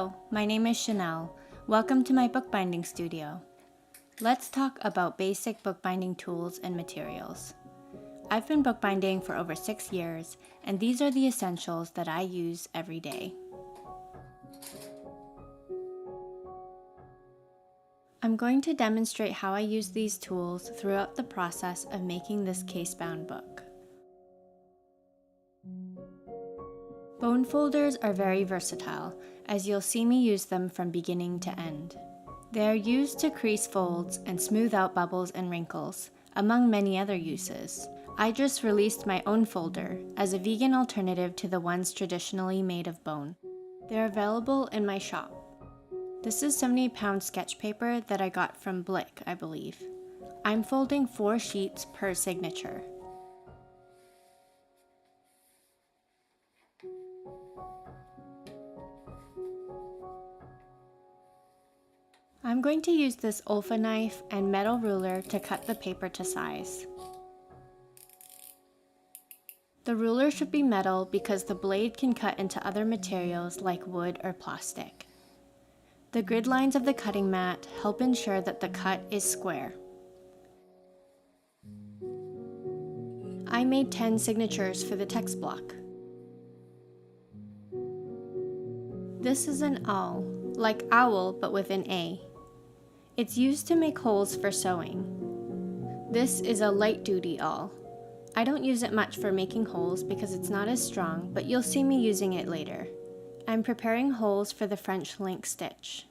Hello, my name is Chanel. Welcome to my bookbinding studio. Let's talk about basic bookbinding tools and materials. I've been bookbinding for over 6 years, and these are the essentials that I use every day. I'm going to demonstrate how I use these tools throughout the process of making this case-bound book. Bone folders are very versatile, as you'll see me use them from beginning to end. They are used to crease folds and smooth out bubbles and wrinkles, among many other uses. I just released my own folder as a vegan alternative to the ones traditionally made of bone. They're available in my shop. This is 70-pound sketch paper that I got from Blick, I believe. I'm folding 4 sheets per signature. I'm going to use this OLFA knife and metal ruler to cut the paper to size. The ruler should be metal because the blade can cut into other materials like wood or plastic. The grid lines of the cutting mat help ensure that the cut is square. I made 10 signatures for the text block. This is an awl, like owl but with an A. It's used to make holes for sewing. This is a light-duty awl. I don't use it much for making holes because it's not as strong, but you'll see me using it later. I'm preparing holes for the French link stitch.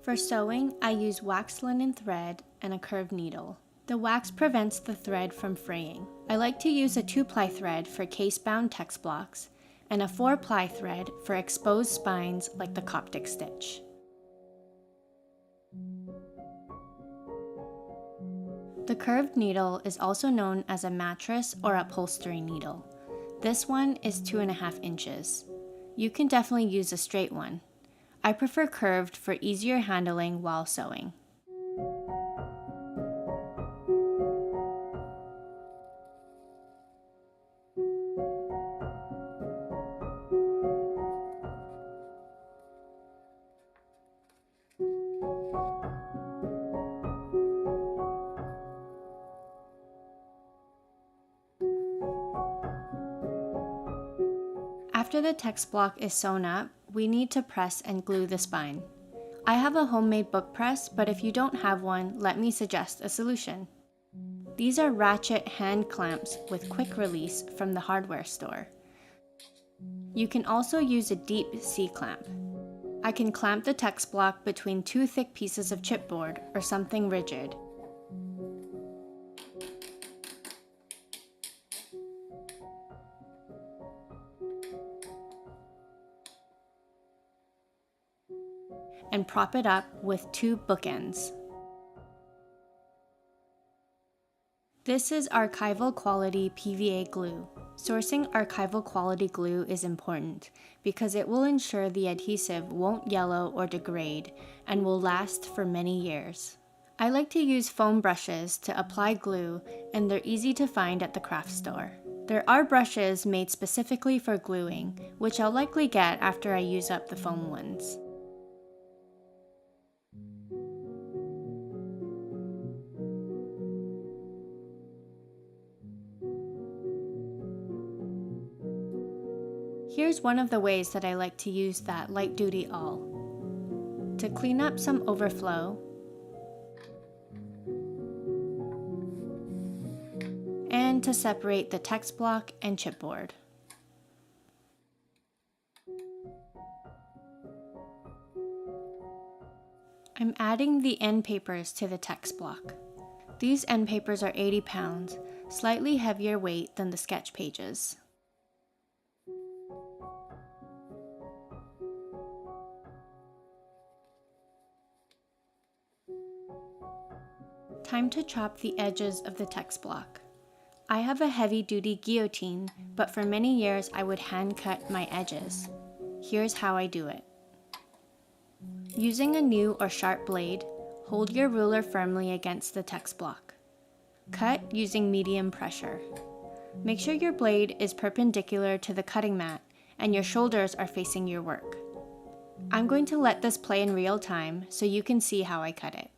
For sewing, I use waxed linen thread and a curved needle. The wax prevents the thread from fraying. I like to use a 2-ply thread for case-bound text blocks and a 4-ply thread for exposed spines like the Coptic stitch. The curved needle is also known as a mattress or upholstery needle. This one is 2.5 inches. You can definitely use a straight one. I prefer curved for easier handling while sewing. After the text block is sewn up, we need to press and glue the spine. I have a homemade book press, but if you don't have one, let me suggest a solution. These are ratchet hand clamps with quick release from the hardware store. You can also use a deep C-clamp. I can clamp the text block between 2 thick pieces of chipboard or something rigid. And prop it up with 2 bookends. This is archival quality PVA glue. Sourcing archival quality glue is important because it will ensure the adhesive won't yellow or degrade and will last for many years. I like to use foam brushes to apply glue, and they're easy to find at the craft store. There are brushes made specifically for gluing, which I'll likely get after I use up the foam ones. Here's one of the ways that I like to use that light-duty awl. To clean up some overflow, and to separate the text block and chipboard. I'm adding the end papers to the text block. These end papers are 80 pounds, slightly heavier weight than the sketch pages. Time to chop the edges of the text block. I have a heavy-duty guillotine, but for many years I would hand cut my edges. Here's how I do it. Using a new or sharp blade, hold your ruler firmly against the text block. Cut using medium pressure. Make sure your blade is perpendicular to the cutting mat and your shoulders are facing your work. I'm going to let this play in real time so you can see how I cut it.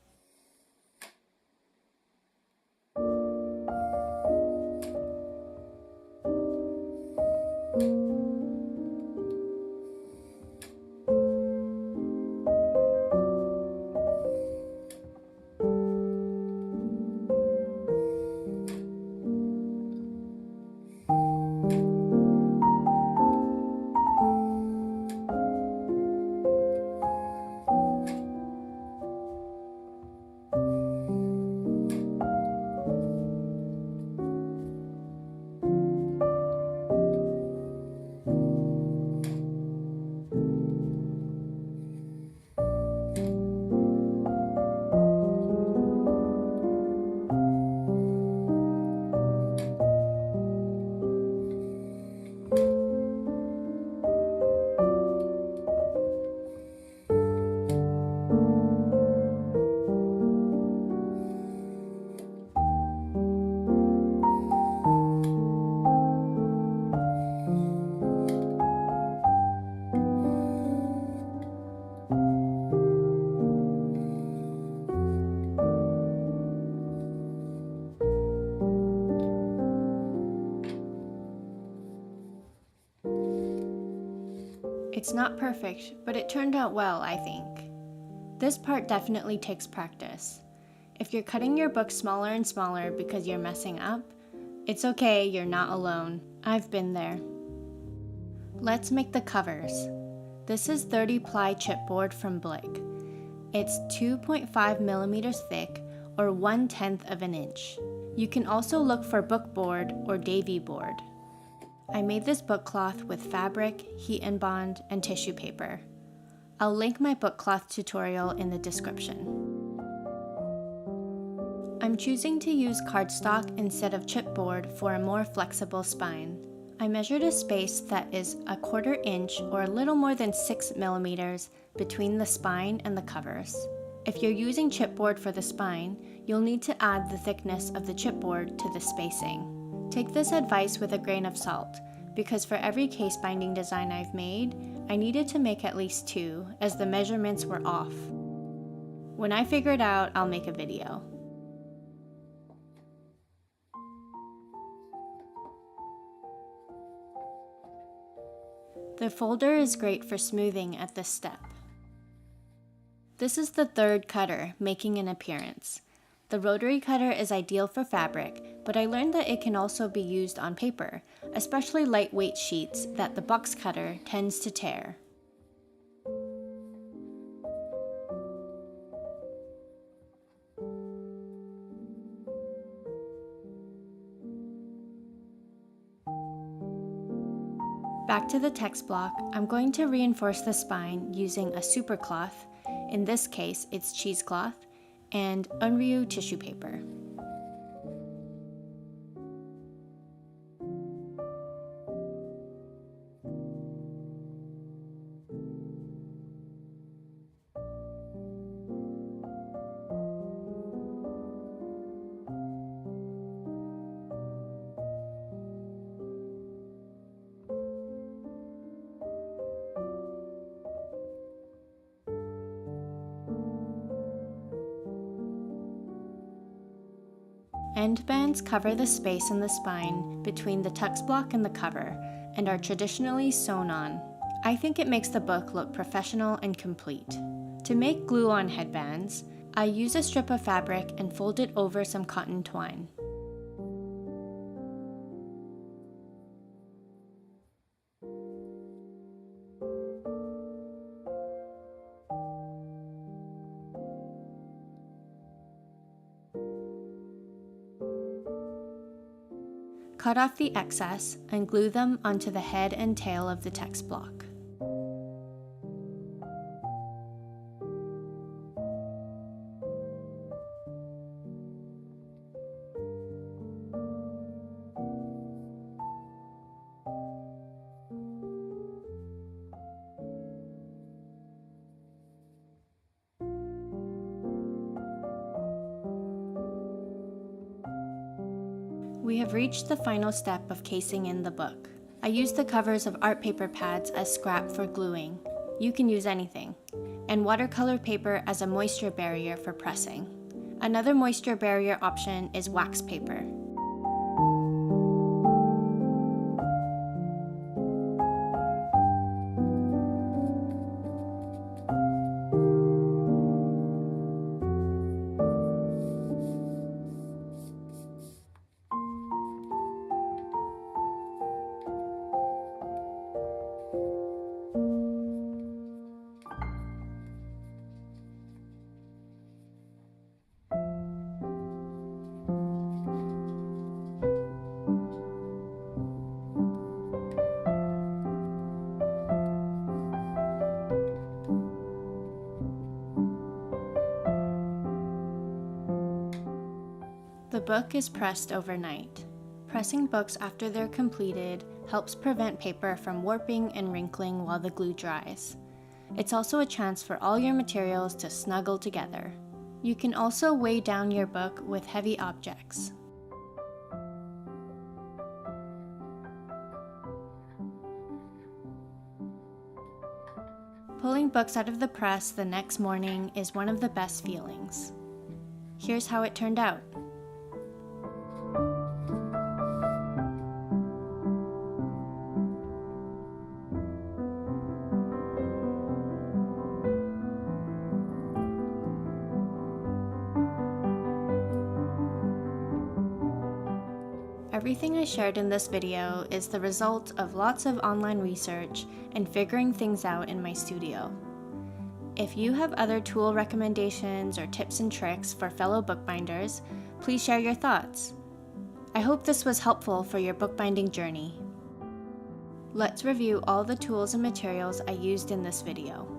It's not perfect, but it turned out well, I think. This part definitely takes practice. If you're cutting your book smaller and smaller because you're messing up, it's okay, you're not alone. I've been there. Let's make the covers. This is 30-ply chipboard from Blick. It's 2.5 millimeters thick, or 1/10 of an inch. You can also look for bookboard or Davy board. I made this book cloth with fabric, heat and bond, and tissue paper. I'll link my book cloth tutorial in the description. I'm choosing to use cardstock instead of chipboard for a more flexible spine. I measured a space that is 1/4 inch or a little more than 6 millimeters between the spine and the covers. If you're using chipboard for the spine, you'll need to add the thickness of the chipboard to the spacing. Take this advice with a grain of salt, because for every case binding design I've made, I needed to make at least 2, as the measurements were off. When I figure it out, I'll make a video. The folder is great for smoothing at this step. This is the third cutter making an appearance. The rotary cutter is ideal for fabric, but I learned that it can also be used on paper, especially lightweight sheets that the box cutter tends to tear. Back to the text block, I'm going to reinforce the spine using a super cloth, in this case it's cheesecloth, and unreal tissue paper. End bands cover the space in the spine between the text block and the cover, and are traditionally sewn on. I think it makes the book look professional and complete. To make glue-on headbands, I use a strip of fabric and fold it over some cotton twine. Cut off the excess and glue them onto the head and tail of the text block. We have reached the final step of casing in the book. I used the covers of art paper pads as scrap for gluing. You can use anything. And watercolor paper as a moisture barrier for pressing. Another moisture barrier option is wax paper. The book is pressed overnight. Pressing books after they're completed helps prevent paper from warping and wrinkling while the glue dries. It's also a chance for all your materials to snuggle together. You can also weigh down your book with heavy objects. Pulling books out of the press the next morning is one of the best feelings. Here's how it turned out. Everything I shared in this video is the result of lots of online research and figuring things out in my studio. If you have other tool recommendations or tips and tricks for fellow bookbinders, please share your thoughts. I hope this was helpful for your bookbinding journey. Let's review all the tools and materials I used in this video.